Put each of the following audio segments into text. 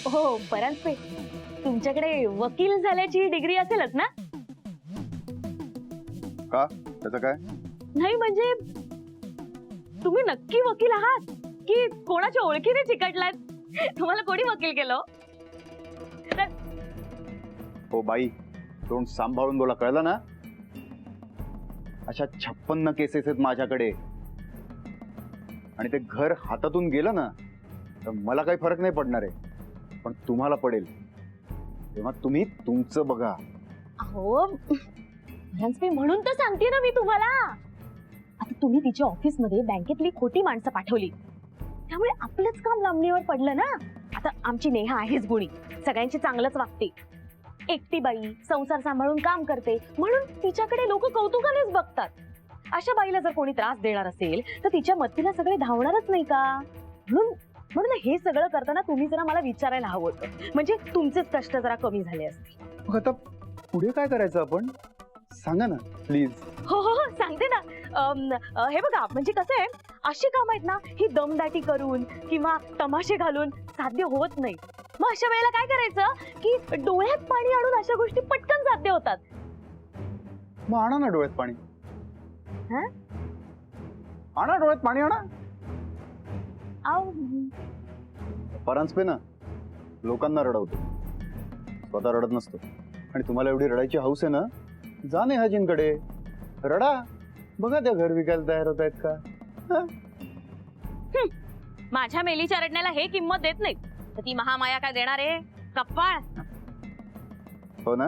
हो परांजपे, तुमच्याकडे वकील झाल्याची डिग्री असेलच ना? का त्याचं काय? नाही म्हणजे तुम्ही नक्की वकील आहात की कोणाच्या ओळखीने चिकटलात? तुम्हाला कोणी वकील केलं? हो बाई, तोंड सांभाळून बोला, कळलं ना? अशा 56 केसेस आहेत माझ्याकडे, आणि ते घर हातातून गेलं ना तर मला काही फरक नाही पडणार आहे, पण तुम्हाला पडेल. तेव्हा तुम्ही तुमचं बघा. अहो परांजपे, म्हणून तर सांगते ना मी तुम्हाला. आता तुम्ही तिच्या ऑफिस मध्ये बँकेतली खोटी माणसं पाठवली, त्यामुळे आपलंच काम लांबणीवर पडलं ना. आता आमची नेहा आहेच गुणी, सगळ्यांची चांगलंच वागते, एकटी बाई संसार सांभाळून काम करते, म्हणून तिच्याकडे लोक कौतुकानेच बघतात. अशा बाईला जर कोणी त्रास देणार असेल तर तिच्या मदतीला सगळे धावणारच नाही का? म्हणून म्हणून हे सगळं करताना तुम्ही जरा मला विचारायला हवं होतं, म्हणजे तुमचेच कष्ट जरा कमी झाले असते. मग आता पुढे काय करायचं आपण, सांगा ना प्लीज. हो हो हो, सांगते ना. हे बघा, म्हणजे कसं आहे, अशी कामं आहेत ना, ही दमदाटी करून किंवा तमाशे घालून साध्य होत नाही. मग अशा वेळेला काय करायचं की डोळ्यात पाणी आणून अशा गोष्टी पटकन साध्य होतात. मग आणा ना डोळ्यात पाणी. हं? आणा डोळ्यात पाणी, आणा. आव, परांजपे ना लोकांना रडवतो, स्वतः रडत नसतो. आणि तुम्हाला एवढी रडायची हौस आहे ना, जा नेहाजींकडे, रडा, बघा त्या घर विकायला तयार होत आहेत का. माझ्या मेलीच्या रडण्याला हे किंमत देत नाही तर ती महामाया काय देणार आहे? कप्पाळ. हो ना,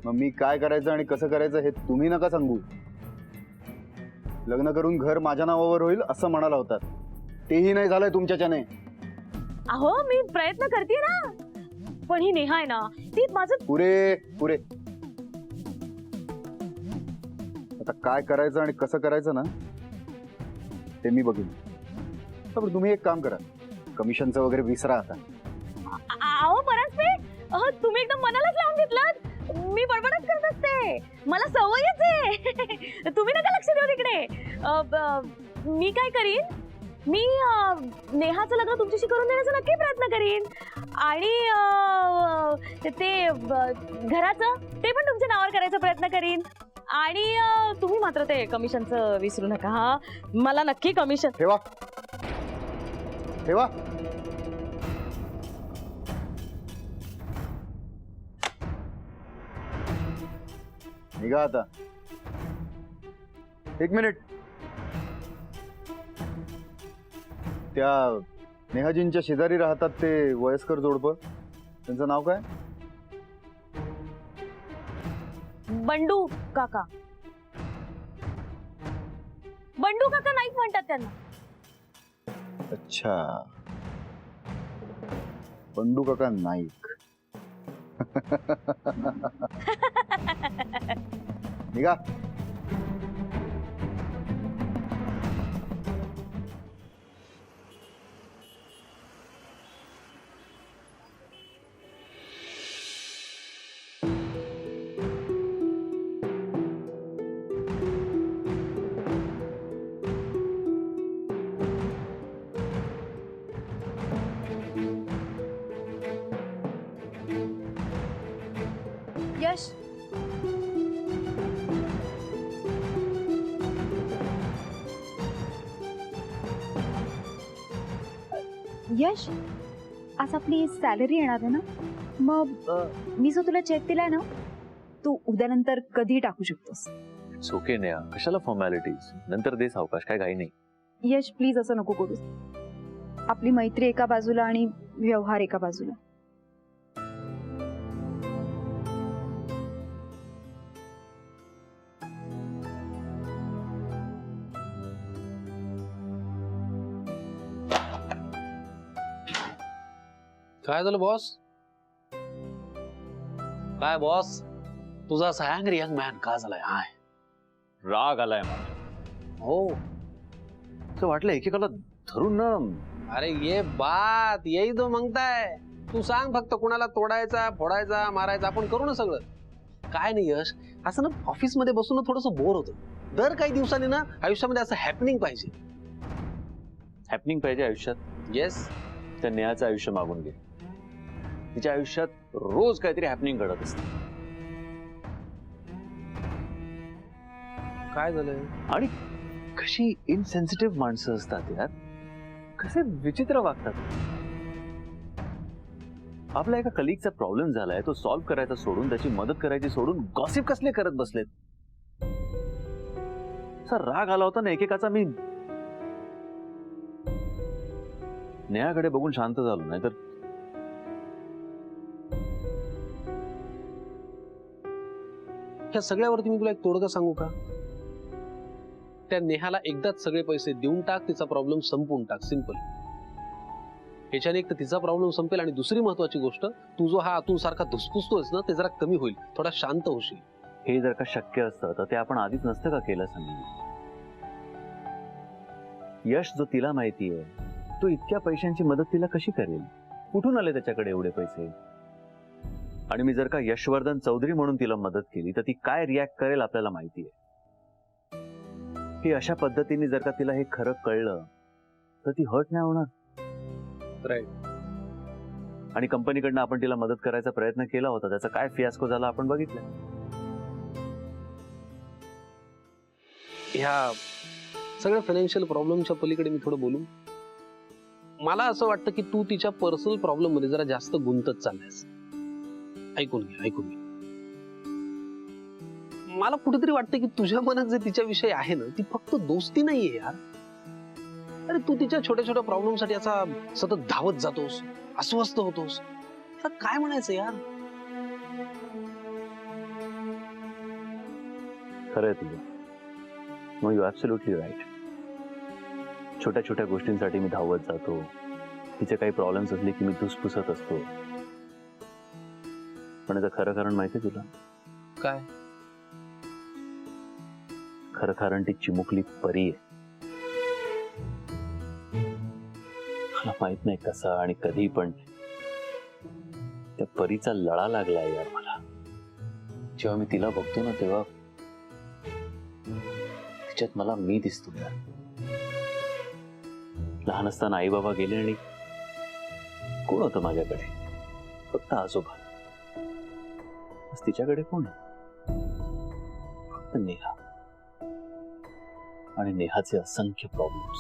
मग मी काय करायचं आणि कसं करायचं हे तुम्ही नका सांगू. लग्न करून घर माझ्या नावावर होईल असं म्हणाला होतात, तेही नाही झालंय तुमच्याच्याने. अहो मी प्रयत्न करते ना, पण ही नेहा आहे ना, ती माझं. पुरे पुरे. आता काय करायचं आणि कसं करायचं ना ते मी बघीन. तर तुम्ही एक काम करा, कमिशनचं वगैरे विसरा आता. अहो परांजपे, तुम्ही एकदम मनालाच लावून घेतलात. मी बडबडच करत असते, मला सवयच आहे. तुम्ही नका लक्ष देऊ तिकडे. मी काय करीन, मी नेहाचं लग्न तुमच्याशी करून देण्याचा नक्की प्रयत्न करीन, आणि ते घराचं ते पण तुमच्या नावावर करायचा प्रयत्न करीन. आणि तुम्ही मात्र ते कमिशनचं विसरू नका. हा, मला नक्की कमिशन. ठेवा ठेवा. निघा आता. एक मिनिट. त्या नेहाजींच्या शेजारी राहतात ते वयस्कर जोडपं, त्यांचं नाव काय? बंडू काका. बंडू काका नाईक म्हणतात त्यांना. अच्छा, बंडू काका नाईक. निघा. यश, यश, आज आपली सॅलरी येणार आहे ना, मग मी जो तुला चेक दिलाय ना, तू उद्यानंतर कधी टाकू शकतोस. इट्स ओके नेहा, कशाला फॉर्मॅलिटीज, नंतर दे सावकाश, काय घाई नाही. यश प्लीज असं नको करूस. आपली मैत्री एका बाजूला आणि व्यवहार एका बाजूला. काय झालं बॉस? काय बॉस, तुझा असा अँग्री यंग मॅन का झालाय? हाय, राग आलाय मला. हो, असं वाटलं एकेकाला धरून ना. अरे ये बात यही तो मागताय. तू सांग फक्त, कुणाला तोडायचा, फोडायचा, मारायचा, आपण करू ना सगळं. काय नाही यश, असं ना ऑफिस मध्ये बसून ना थोडंसं बोर होतं. दर काही दिवसांनी ना आयुष्यामध्ये असं हॅपनिंग पाहिजे. हॅपनिंग पाहिजे आयुष्यात. येस, त्या नेहाचं आयुष्य मागून घे. तिच्या आयुष्यात रोज काहीतरी हॅपनिंग घडत असते. काय झालंय? आणि कशी इनसेन्सिटिव्ह माणसं असतात यार, कसे विचित्र वागतात. आपला एका कलिगचा प्रॉब्लेम झालाय, तो सॉल्व्ह करायचा सोडून, त्याची मदत करायची सोडून गॉसिप कसले करत बसलेत. असा राग आला होता ना एकेकाचा. मी नेहाकडे बघून शांत झालो, नाही तर ह्या सगळ्यावरती मी तुला एक तोडगा सांगू का? त्या नेहाला एकदाच सगळे पैसे देऊन टाक, तिचा प्रॉब्लेम संपवून टाक. सिंपल. ह्याच्याने एक तर तिचा प्रॉब्लेम संपेल, आणि दुसरी महत्वाची गोष्ट, तू जो हा आतून सारखा धुसफुसतोयस ना, ते जरा कमी होईल, थोडा शांत होशील. हे जर का शक्य असतं तर ते आपण आधीच नसतं का केलं सांगितलं. यश जो तिला माहितीये, तो इतक्या पैशांची मदत तिला कशी करेल? कुठून आले त्याच्याकडे एवढे पैसे? आणि मी जर का यशवर्धन चौधरी म्हणून तिला मदत केली तर ती काय रिॲक्ट करेल आपल्याला माहितीये. हे अशा पद्धतीने जर का तिला हे खरं कळलं तर ती हर्ट नाही होणार. राईट. आणि कंपनीकडनं आपण तिला मदत करायचा प्रयत्न केला होता, त्याचा काय फियास्को झाला आपण बघितलं. ह्या सगळ्या फायनान्शियल प्रॉब्लेमच्या पलीकडे मी थोडं बोलू. मला असं वाटतं की तू तिच्या पर्सनल प्रॉब्लेम मध्ये जरा जास्त गुंतत चालल्यास. ऐकून घे. मला कुठेतरी वाटतं की तुझ्या मनात जे तिच्याविषयी आहे ना, ती फक्त दोस्ती नाहीये यार. अरे तू तिच्या छोट्या छोट्या प्रॉब्लेम साठी असा सतत धावत जातोस, अस्वस्थ होतोस. आता काय म्हणायचं यार? खरंय तुझं. No, you absolutely right. छोट्या छोट्या गोष्टींसाठी मी धावत जातो. तिचे काही प्रॉब्लेम्स असले की मी धुसफुसत असतो. पण याचं खरं कारण माहितीये तुला? काय? खरं कारण ती चिमुकली परी आहे. मला माहित नाही कसा आणि कधी, पण त्या परीचा लळा लागलाय यार मला. जेव्हा मी तिला बघतो ना, तेव्हा तिच्यात मला मी दिसतो यार. लहान असताना आई बाबा गेले आणि कोण होतं माझ्याकडे? फक्त आजोबा. बस तिच्याकडे कोण आहे? फक्त नेहा. आणि नेहाचे असंख्य प्रॉब्लेम्स.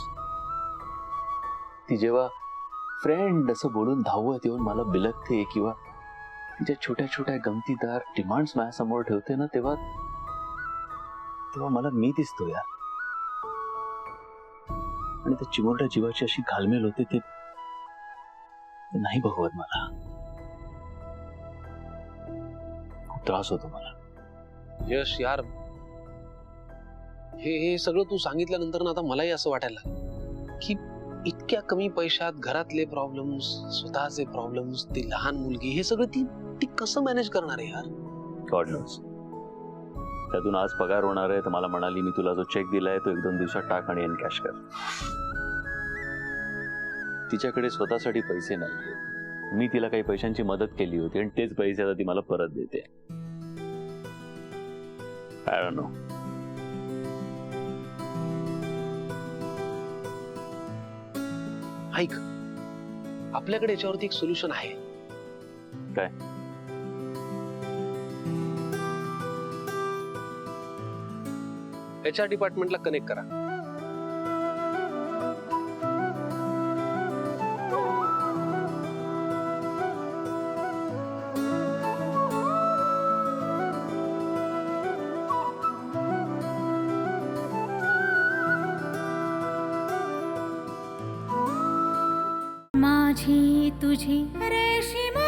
ती जेव्हा फ्रेंड असं बोलून धावत येऊन मला बिलगते किंवा तिच्या छोट्या छोट्या गमतीदार डिमांड्स माझ्यासमोर ठेवते ना, तेव्हा मला मी दिसतो यार. आणि त्या चिमुरड्या जीवाची अशी घालमेल होते, ते नाही बघवत मला. खूप त्रास होतो मला. यश यार, हे सगळं तू सांगितल्यानंतर ना आता मलाही असं वाटायला लागलं की इतक्या कमी पैशात घरातले प्रॉब्लेम्स, स्वतःचे प्रॉब्लेम्स, ती लहान मुलगी, हे सगळं ती कसं मॅनेज करणार आहे यार? God knows. त्यातून आज पगार होणार आहे तर मला म्हणाली, मी तुला जो चेक दिलाय तो 1-2 दिवसात टाक आणि एनकॅश कर. तिच्याकडे स्वतःसाठी पैसे नाहीये. मी तिला काही पैशांची मदत केली होती आणि तेच पैसे आता ती मला परत देते. I don't know. ऐक, आपल्याकडे याच्यावरती एक सोल्युशन आहे. काय? HR डिपार्टमेंटला कनेक्ट करा. माझी तुझी रेशीम